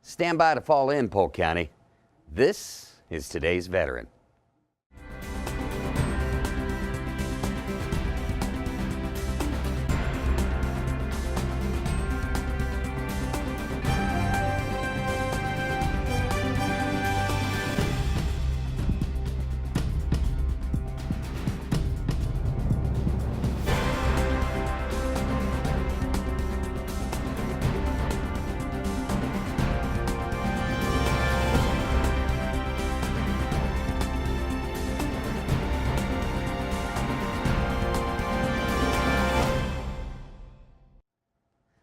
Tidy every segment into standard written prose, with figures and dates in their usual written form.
Stand by to fall in, Polk County. This is today's veteran.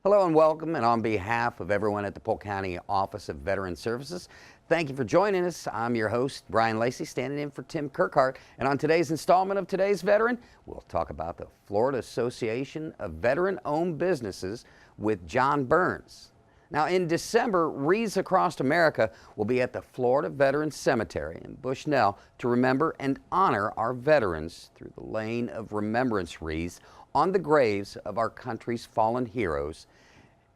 Hello and welcome, and on behalf of everyone at the Polk County Office of Veteran Services, thank you for joining us. I'm your host, Brian Lacey, standing in for Tim Kirkhart, and on today's installment of Today's Veteran, we'll talk about the Florida Association of Veteran-Owned Businesses with John Burns. Now, in December, Wreaths Across America will be at the Florida Veterans Cemetery in Bushnell to remember and honor our veterans through the laying of remembrance wreaths on the graves of our country's fallen heroes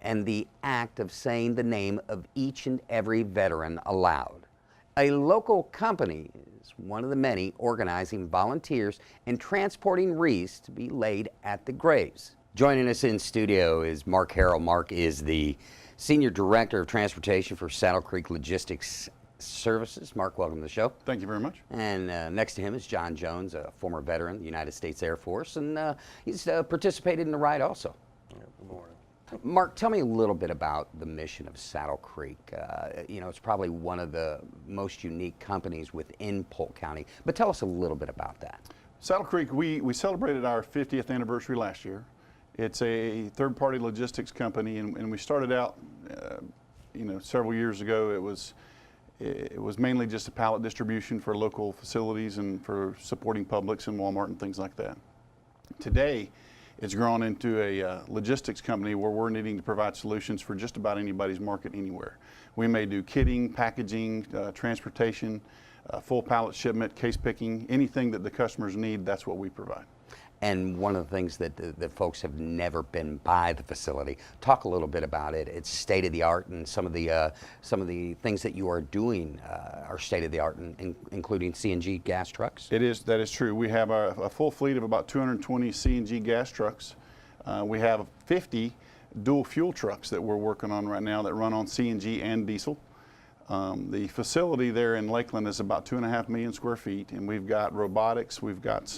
and the act of saying the name of each and every veteran aloud. A local company is one of the many organizing volunteers and transporting wreaths to be laid at the graves. Joining us in studio is Mark Harrell. Mark is the Senior Director of Transportation for Saddle Creek Logistics Services. Mark, welcome to the show. Thank you very much. And next to him is John Jones, a former veteran of the United States Air Force, and he's participated in the ride also. Yeah, good morning. Mark, tell me a little bit about the mission of Saddle Creek. You know, it's probably one of the most unique companies within Polk County, but tell us a little bit about that. Saddle Creek, we celebrated our 50th anniversary last year. It's a third-party logistics company, and we started out, several years ago. It was mainly just a pallet distribution for local facilities and for supporting Publix and Walmart and things like that. Today, it's grown into a logistics company where we're needing to provide solutions for just about anybody's market anywhere. We may do kitting, packaging, transportation, full pallet shipment, case picking, anything that the customers need, that's what we provide. And one of the things that folks have never been by the facility. Talk a little bit about it. It's state of the art, and some of the things that you are doing are state of the art, including CNG gas trucks. That is true. We have a full fleet of about 220 CNG gas trucks. We have 50 dual fuel trucks that we're working on right now that run on CNG and diesel. The facility there in Lakeland is about 2.5 million square feet, and we've got robotics. We've got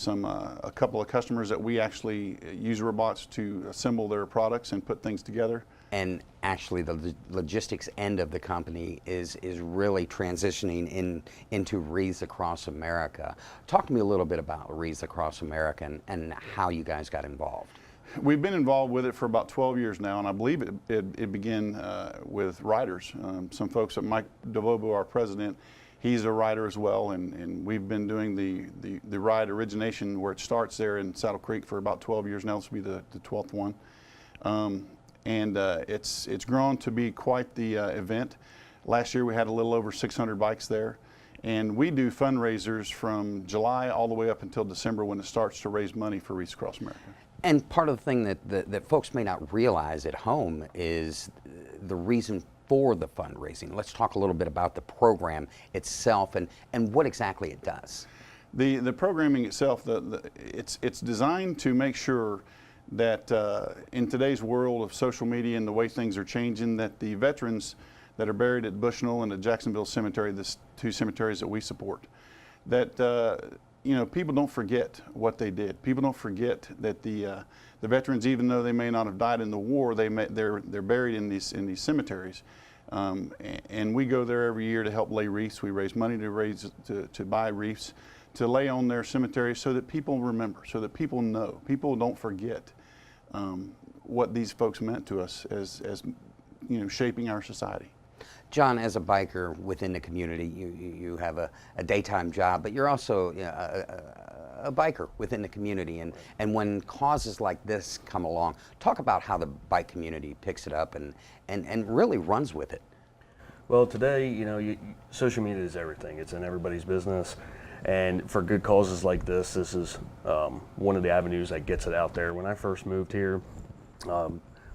a couple of customers that we actually use robots to assemble their products and put things together. And actually the logistics end of the company is really transitioning into Wreaths Across America. Talk to me a little bit about Wreaths Across America and how you guys got involved. We've been involved with it for about 12 years now, and I believe it began with riders. Some folks, Mike DeVobo, our president, he's a rider as well, and we've been doing the ride origination where it starts there in Saddle Creek for about 12 years now. This will be the 12th one. It's grown to be quite the event. Last year we had a little over 600 bikes there, and we do fundraisers from July all the way up until December when it starts to raise money for Wreaths Across America. And part of the thing that folks may not realize at home is the reason for the fundraising. Let's talk a little bit about the program itself and what exactly it does. The programming itself, it's designed to make sure that in today's world of social media and the way things are changing, that the veterans that are buried at Bushnell and at Jacksonville Cemetery, the two cemeteries that we support, that people don't forget what they did. People don't forget that the veterans, even though they may not have died in the war, they're buried in these cemeteries, and we go there every year to help lay wreaths. We raise money to buy wreaths to lay on their cemeteries so that people remember, so that people know, people don't forget what these folks meant to us as shaping our society. John, as a biker within the community, you have a daytime job, but you're also a biker within the community. And when causes like this come along, talk about how the bike community picks it up and really runs with it. Well, today, social media is everything. It's in everybody's business. And for good causes like this is one of the avenues that gets it out there. When I first moved here,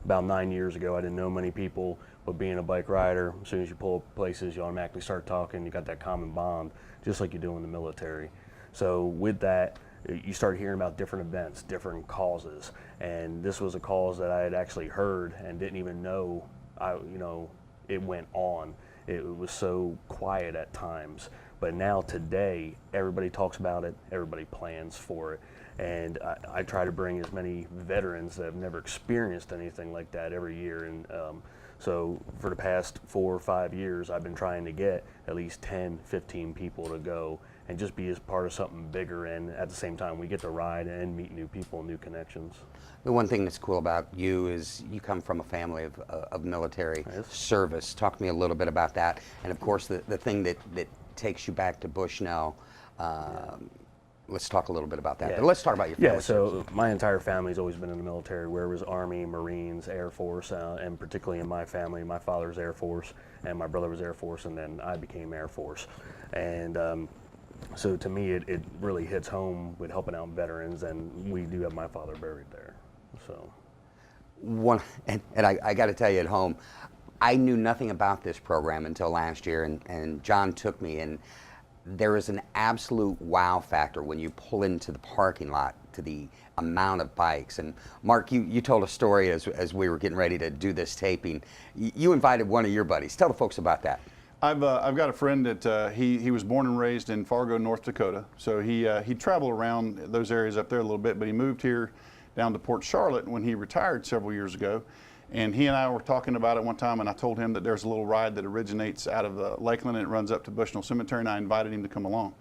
about 9 years ago, I didn't know many people. But being a bike rider, as soon as you pull up places, you automatically start talking. You got that common bond, just like you do in the military. So with that, you start hearing about different events, different causes, and this was a cause that I had actually heard and didn't even know. It went on. It was so quiet at times, but now today, everybody talks about it. Everybody plans for it, and I try to bring as many veterans that have never experienced anything like that every year. And so for the past 4 or 5 years, I've been trying to get at least 10, 15 people to go and just be as part of something bigger. And at the same time, we get to ride and meet new people, new connections. The one thing that's cool about you is you come from a family of military service. Talk to me a little bit about that. And of course, the thing that takes you back to Bushnell. Let's talk a little bit about that. Yeah. But let's talk about your family. Yeah, so my entire family's always been in the military, where it was Army, Marines, Air Force, and particularly in my family, my father's Air Force, and my brother was Air Force, and then I became Air Force. And so to me, it really hits home with helping out veterans, and we do have my father buried there. So, I got to tell you at home, I knew nothing about this program until last year, and John took me, and there is an absolute wow factor when you pull into the parking lot to the amount of bikes. And Mark, you told a story as we were getting ready to do this taping. You invited one of your buddies. Tell the folks about that. I've got a friend that he was born and raised in Fargo, North Dakota. So he traveled around those areas up there a little bit, but he moved here down to Port Charlotte when he retired several years ago. And he and I were talking about it one time, and I told him that there's a little ride that originates out of Lakeland and it runs up to Bushnell Cemetery, and I invited him to come along.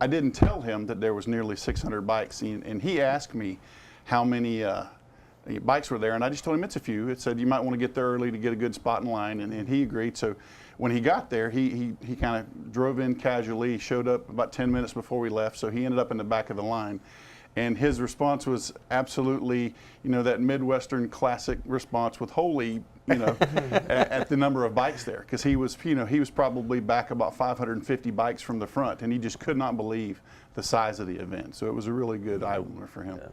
I didn't tell him that there was nearly 600 bikes, and he asked me how many bikes were there, and I just told him it's a few. It said you might want to get there early to get a good spot in line, and he agreed. So when he got there, he kind of drove in casually. He showed up about 10 minutes before we left, so he ended up in the back of the line. And his response was absolutely, that Midwestern classic response with holy, at the number of bikes there. Because he was probably back about 550 bikes from the front, and he just could not believe the size of the event. So it was a really good eye-opener for him. yeah.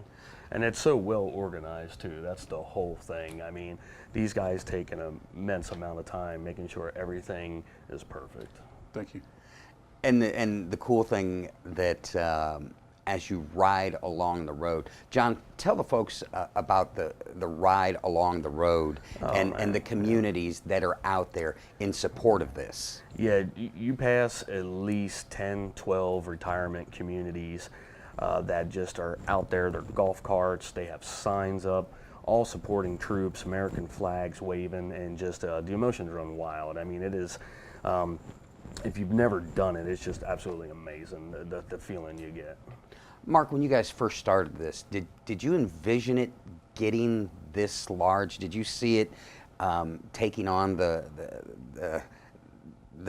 And it's so well organized too. That's the whole thing. I mean, these guys take an immense amount of time making sure everything is perfect. Thank you. And the cool thing that as you ride along the road, John, tell the folks about the ride along the road and the communities that are out there in support of this. Yeah, you pass at least 10, 12 retirement communities that just are out there. They're golf carts, they have signs up, all supporting troops, American flags waving, and just the emotions run wild. I mean, it is, if you've never done it, it's just absolutely amazing, the feeling you get. Mark, when you guys first started this, did you envision it getting this large? Did you see it taking on the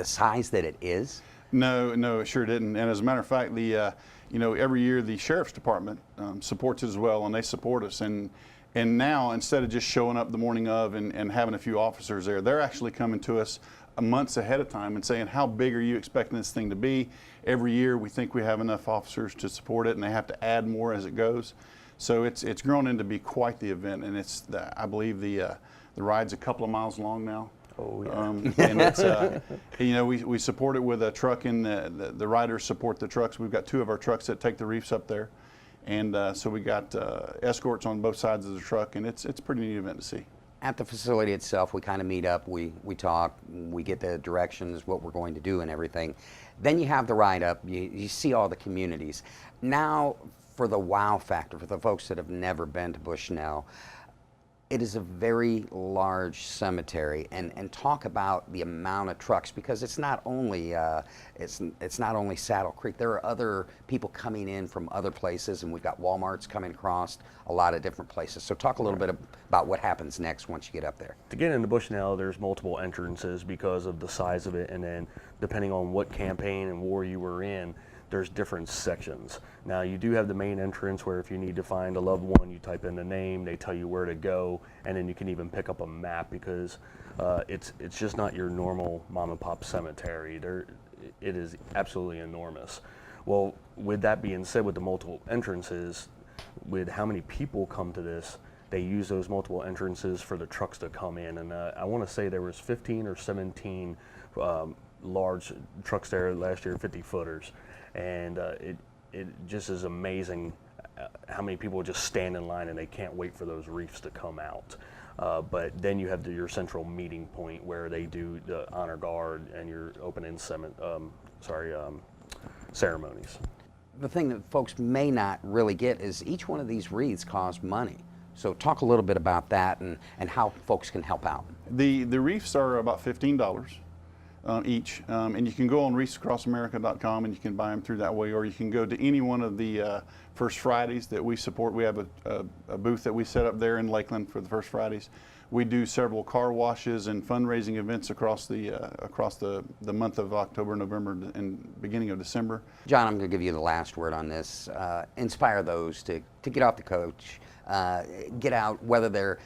size that it is? No, it sure didn't. And as a matter of fact, every year the Sheriff's Department supports it as well, and they support us. And now, instead of just showing up the morning of and having a few officers there, they're actually coming to us months ahead of time and saying, how big are you expecting this thing to be? Every year we think we have enough officers to support it, and they have to add more as it goes. So it's grown into be quite the event, and I believe the ride's a couple of miles long now. Oh yeah. And it's we support it with a truck, and the riders support the trucks. We've got 2 of our trucks that take the reefs up there, and so we got escorts on both sides of the truck, and it's a pretty neat event to see. At the facility itself, we kind of meet up, we talk, we get the directions, what we're going to do and everything. Then you have the ride up, you see all the communities. Now, for the wow factor, for the folks that have never been to Bushnell, it is a very large cemetery, and talk about the amount of trucks, because it's not only it's not only Saddle Creek. There are other people coming in from other places, and we've got Walmarts coming across a lot of different places. So talk a little bit about what happens next once you get up there. To get into Bushnell, there's multiple entrances because of the size of it, and then depending on what campaign and war you were in, there's different sections. Now you do have the main entrance where if you need to find a loved one, you type in the name, they tell you where to go, and then you can even pick up a map, because it's just not your normal mom and pop cemetery. It is absolutely enormous. Well, with that being said, with the multiple entrances, with how many people come to this, they use those multiple entrances for the trucks to come in. And I want to say there was 15 or 17 large trucks there last year, 50-footers. And it just is amazing how many people just stand in line and they can't wait for those reefs to come out. But then you have your central meeting point where they do the honor guard and your opening ceremonies. The thing that folks may not really get is each one of these wreaths costs money. So talk a little bit about that and how folks can help out. The reefs are about $15 each, and you can go on wreathsacrossamerica.com and you can buy them through that way, or you can go to any one of the First Fridays that we support. We have a booth that we set up there in Lakeland for the First Fridays. We do several car washes and fundraising events across the month of October, November, and beginning of December. John, I'm going to give you the last word on this. Inspire those to get off the coach, get out, whether they're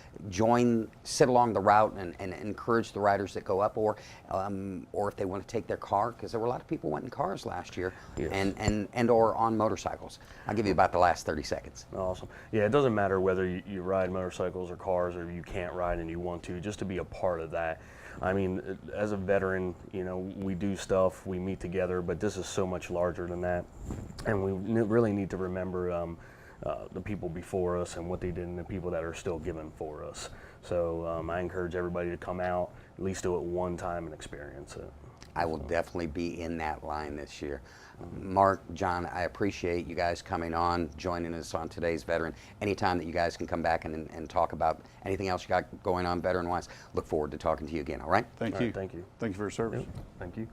sit along the route and encourage the riders that go up, or if they want to take their car, because there were a lot of people went in cars last year, yes. and or on motorcycles. I'll give you about the last 30 seconds. Awesome. Yeah, it doesn't matter whether you ride motorcycles or cars, or you can't ride and you want to, just to be a part of that. I mean, as a veteran, we do stuff, we meet together, but this is so much larger than that. And we really need to remember the people before us and what they did, and the people that are still giving for us. So I encourage everybody to come out, at least do it one time and experience it. I will definitely be in that line this year. Mark, John, I appreciate you guys coming on, joining us on today's Veteran. Anytime that you guys can come back and talk about anything else you got going on veteran-wise, look forward to talking to you again, all right? Thank you. All right, thank you. Thank you for your service. Yep, thank you.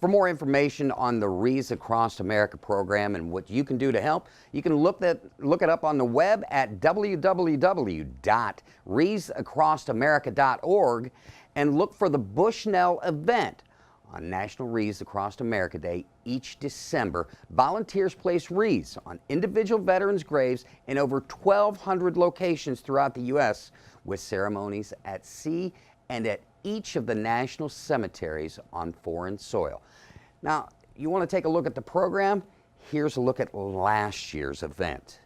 For more information on the Wreaths Across America program and what you can do to help, you can look it up on the web at www.wreathsacrossamerica.org and look for the Bushnell event on National Wreaths Across America Day each December. Volunteers place wreaths on individual veterans' graves in over 1,200 locations throughout the U.S., with ceremonies at sea and at each of the national cemeteries on foreign soil. Now, you want to take a look at the program? Here's a look at last year's event.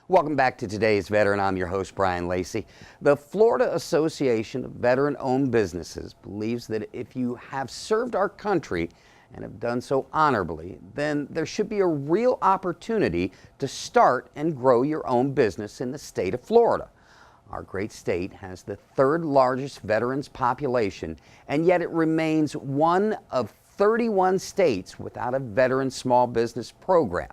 Welcome back to today's Veteran. I'm your host, Brian Lacey. The Florida Association of Veteran-Owned Businesses believes that if you have served our country and have done so honorably, then there should be a real opportunity to start and grow your own business in the state of Florida. Our great state has the third largest veterans population, and yet it remains one of 31 states without a veteran small business program.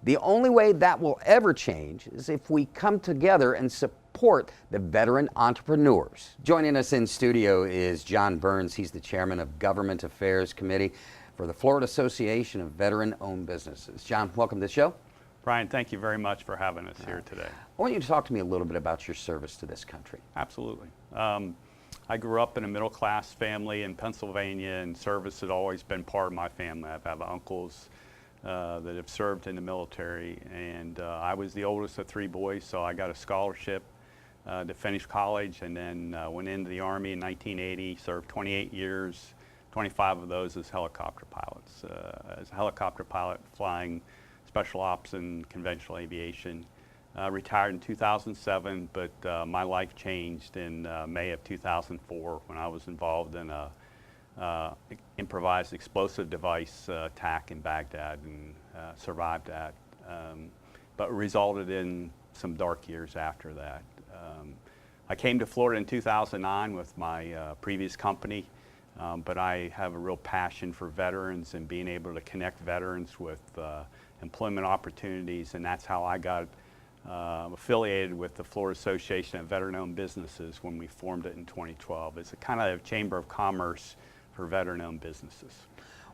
The only way that will ever change is if we come together and support the veteran entrepreneurs. Joining us in studio is John Burns. He's the chairman of Government Affairs Committee for the Florida Association of Veteran-Owned Businesses. John, welcome to the show. Brian, thank you very much for having us here today. I want you to talk to me a little bit about your service to this country. Absolutely. I grew up in a middle-class family in Pennsylvania, and service had always been part of my family. I have uncles that have served in the military, and I was the oldest of 3 boys, so I got a scholarship to finish college, and then went into the Army in 1980, served 28 years, 25 of those as helicopter pilots. As a helicopter pilot flying special ops and conventional aviation. Retired in 2007, but my life changed in May of 2004 when I was involved in a improvised explosive device attack in Baghdad, and survived that, but resulted in some dark years after that. I came to Florida in 2009 with my previous company, but I have a real passion for veterans and being able to connect veterans with employment opportunities, and that's how I got affiliated with the Florida Association of Veteran-Owned Businesses when we formed it in 2012. It's a kind of chamber of commerce for veteran-owned businesses.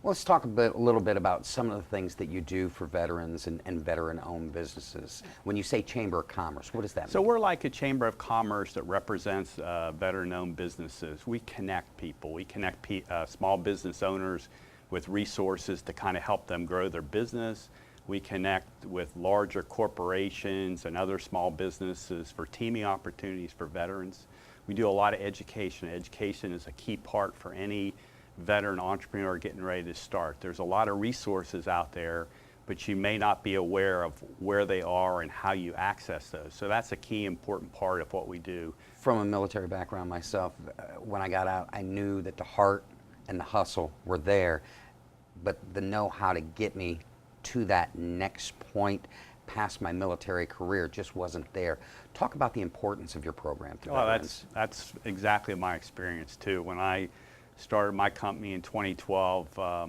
Well, let's talk a little bit about some of the things that you do for veterans and veteran-owned businesses. When you say chamber of commerce, what does that mean? So we're like a chamber of commerce that represents veteran-owned businesses. We connect people. We connect small business owners with resources to kind of help them grow their business. We connect with larger corporations and other small businesses for teaming opportunities for veterans. We do a lot of education. Education is a key part for any veteran entrepreneur getting ready to start. There's a lot of resources out there, but you may not be aware of where they are and how you access those. So that's a key important part of what we do. From a military background myself, when I got out, I knew that the heart and the hustle were there, but the know-how to get me to that next point past my military career just wasn't there. Talk about the importance of your program to veterans. That's exactly my experience too. When I started my company in 2012, I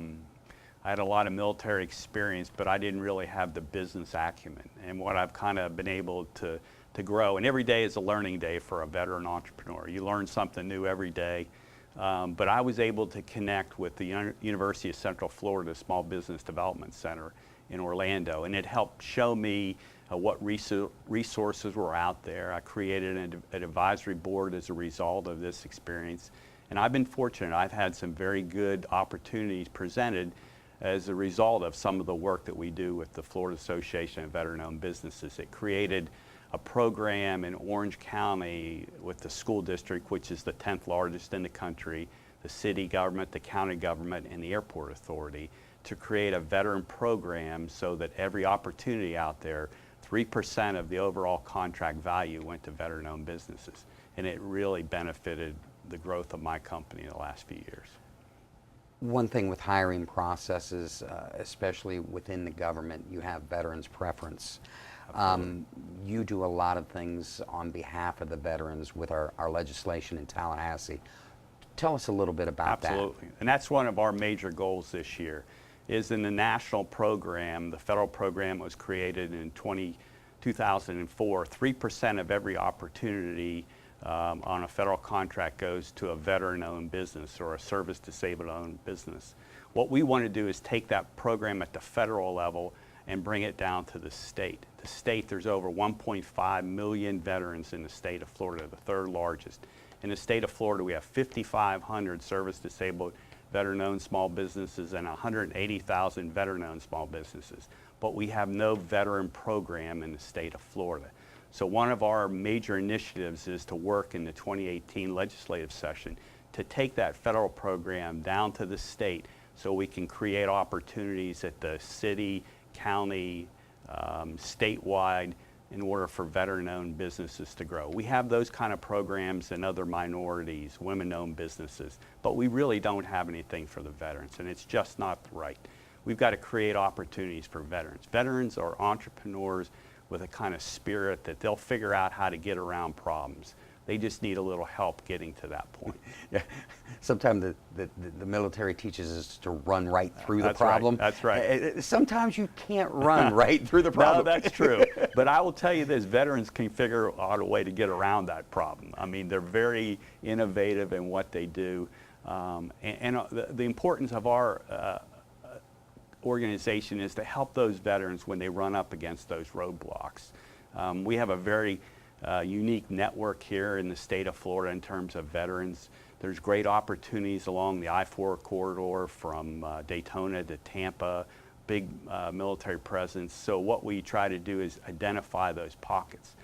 had a lot of military experience, but I didn't really have the business acumen. And what I've kind of been able to grow, and every day is a learning day for a veteran entrepreneur. You learn something new every day. But I was able to connect with the University of Central Florida Small Business Development Center in Orlando, and it helped show me what resources were out there. I created an advisory board as a result of this experience, and I've been fortunate. I've had some very good opportunities presented as a result of some of the work that we do with the Florida Association of Veteran-Owned Businesses. It created a program in Orange County with the school district, which is the 10th largest in the country, the city government, the county government, and the airport authority, to create a veteran program so that every opportunity out there, 3% of the overall contract value went to veteran-owned businesses. And it really benefited the growth of my company in the last few years. One thing with hiring processes, especially within the government, you have veterans preference. You do a lot of things on behalf of the veterans with our legislation in Tallahassee. Tell us a little bit about that. Absolutely. And that's one of our major goals this year, is in the national program, the federal program was created in 2004, 3% of every opportunity on a federal contract goes to a veteran-owned business or a service-disabled-owned business. What we want to do is take that program at the federal level and bring it down to the state. The state, there's over 1.5 million veterans in the state of Florida, the third largest. In the state of Florida, we have 5,500 service-disabled veteran-owned small businesses and 180,000 veteran-owned small businesses. But we have no veteran program in the state of Florida. So one of our major initiatives is to work in the 2018 legislative session to take that federal program down to the state so we can create opportunities at the city, county, statewide in order for veteran-owned businesses to grow. We have those kind of programs in other minorities, women-owned businesses, but we really don't have anything for the veterans, and it's just not right. We've got to create opportunities for veterans. Veterans are entrepreneurs with a kind of spirit that they'll figure out how to get around problems. They just need a little help getting to that point. Yeah. Sometimes the military teaches us to run right through the That's right. problem. That's right. Sometimes you can't run right through the problem. No, that's true. But I will tell you this, veterans can figure out a way to get around that problem. I mean, they're very innovative in what they do. The importance of our organization is to help those veterans when they run up against those roadblocks. We have a very unique network here in the state of Florida in terms of veterans. There's great opportunities along the I-4 corridor from Daytona to Tampa, big military presence. So what we try to do is identify those pockets.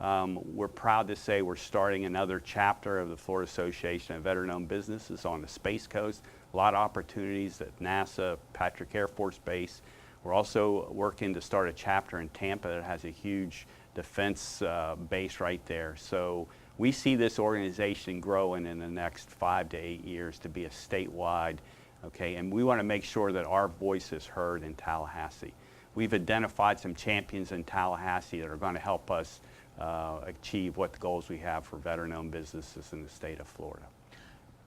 We're proud to say we're starting another chapter of the Florida Association of Veteran-Owned Businesses on the Space Coast. A lot of opportunities at NASA, Patrick Air Force Base. We're also working to start a chapter in Tampa that has a huge defense base right there. So we see this organization growing in the next 5 to 8 years to be a statewide, okay, and we want to make sure that our voice is heard in Tallahassee. We've identified some champions in Tallahassee that are going to help us achieve what the goals we have for veteran-owned businesses in the state of Florida.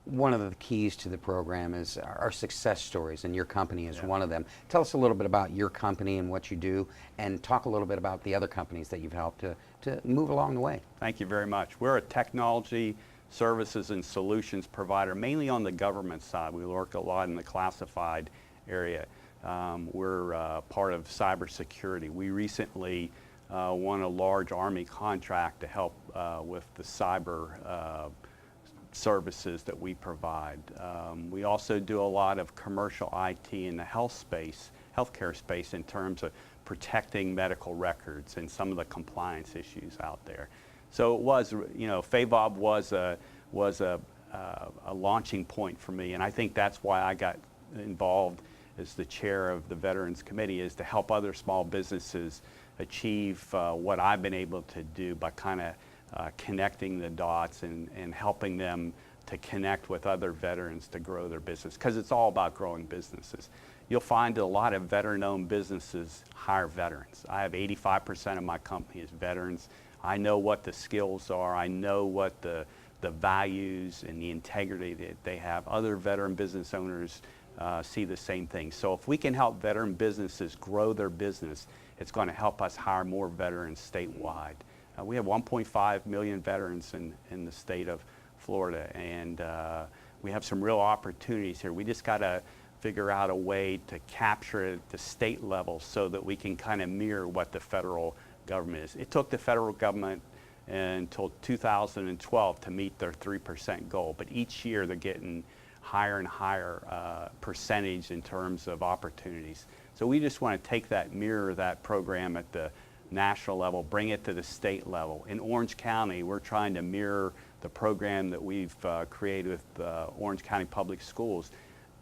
One of the keys to the program is our success stories, and your company is one of them. Tell us a little bit about your company and what you do, and talk a little bit about the other companies that you've helped to move along the way. Thank you very much. We're a technology, services, and solutions provider, mainly on the government side. We work a lot in the classified area. We're part of cybersecurity. We recently won a large Army contract to help with the cyber services that we provide. We also do a lot of commercial IT in the healthcare space in terms of protecting medical records and some of the compliance issues out there. So it was, you know, FAVOB was a launching point for me, and I think that's why I got involved as the chair of the Veterans Committee, is to help other small businesses achieve what I've been able to do by kind of connecting the dots and helping them to connect with other veterans to grow their business, because it's all about growing businesses. You'll find that a lot of veteran-owned businesses hire veterans. I have 85% of my company is veterans. I know what the skills are. I know what the values and the integrity that they have. Other veteran business owners see the same thing. So if we can help veteran businesses grow their business, it's going to help us hire more veterans statewide. We have 1.5 million veterans in the state of Florida, and we have some real opportunities here. We just got to figure out a way to capture it at the state level so that we can kind of mirror what the federal government is. It took the federal government until 2012 to meet their 3% goal, but each year they're getting higher and higher percentage in terms of opportunities. So we just want to take that, mirror that program at the national level, bring it to the state level. In Orange County, we're trying to mirror the program that we've created with Orange County Public Schools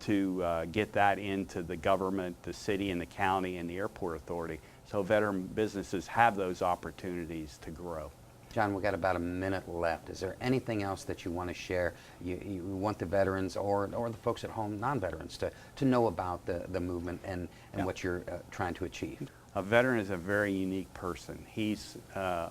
to get that into the government, the city and the county and the airport authority, so veteran businesses have those opportunities to grow. John, we've got about a minute left. Is there anything else that you want to share? You want the veterans or the folks at home, non-veterans, to know about the movement and what you're trying to achieve? A veteran is a very unique person. He's has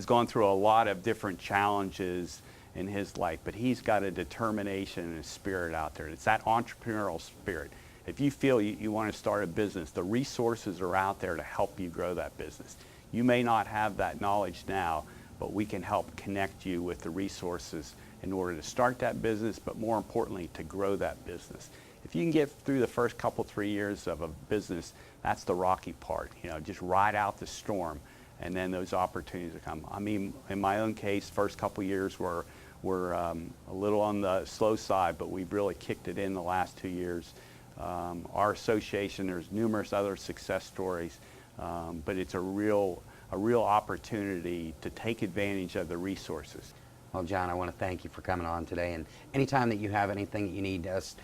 gone through a lot of different challenges in his life, but he's got a determination and a spirit out there. It's that entrepreneurial spirit. If you feel you want to start a business, the resources are out there to help you grow that business. You may not have that knowledge now, but we can help connect you with the resources in order to start that business, but more importantly, to grow that business. If you can get through the first couple, 3 years of a business, that's the rocky part. You know, just ride out the storm, and then those opportunities will come. I mean, in my own case, first couple years were a little on the slow side, but we've really kicked it in the last 2 years. Our association, there's numerous other success stories, but it's a real opportunity to take advantage of the resources. Well, John, I want to thank you for coming on today. And anytime that you have anything that you need us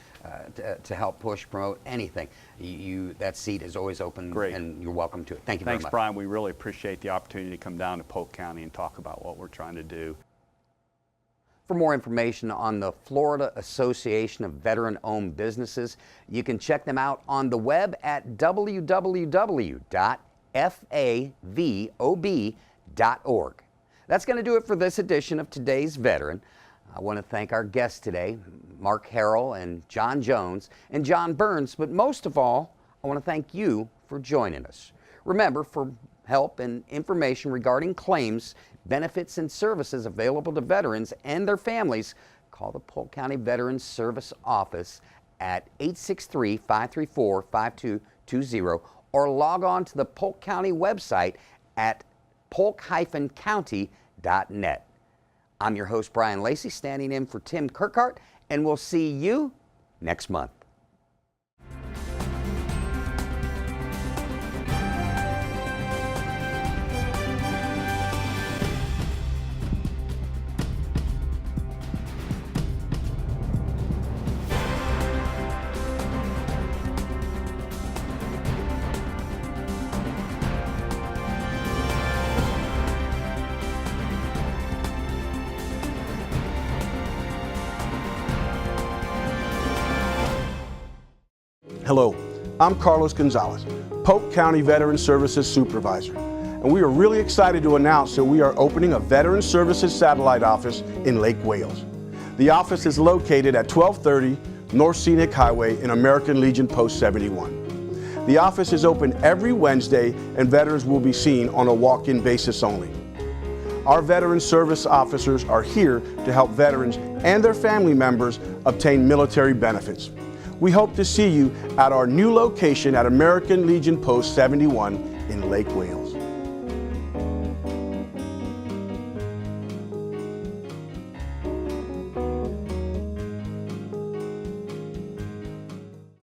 to help push, promote, anything, that seat is always open. Great. And you're welcome to it. Thank you very much. Thanks, Brian. We really appreciate the opportunity to come down to Polk County and talk about what we're trying to do. For more information on the Florida Association of Veteran-Owned Businesses, you can check them out on the web at www.favob.org. That's going to do it for this edition of Today's Veteran. I want to thank our guests today, Mark Harrell and John Jones and John Burns, but most of all, I want to thank you for joining us. Remember, for help and information regarding claims, benefits, and services available to veterans and their families, call the Polk County Veterans Service Office at 863-534-5220 or log on to the Polk County website at polk-county.net. I'm your host, Brian Lacey, standing in for Tim Kirkhart, and we'll see you next month. Hello, I'm Carlos Gonzalez, Polk County Veteran Services Supervisor, and we are really excited to announce that we are opening a Veteran Services satellite office in Lake Wales. The office is located at 1230 North Scenic Highway in American Legion Post 71. The office is open every Wednesday and veterans will be seen on a walk-in basis only. Our veteran service officers are here to help veterans and their family members obtain military benefits. We hope to see you at our new location at American Legion Post 71 in Lake Wales.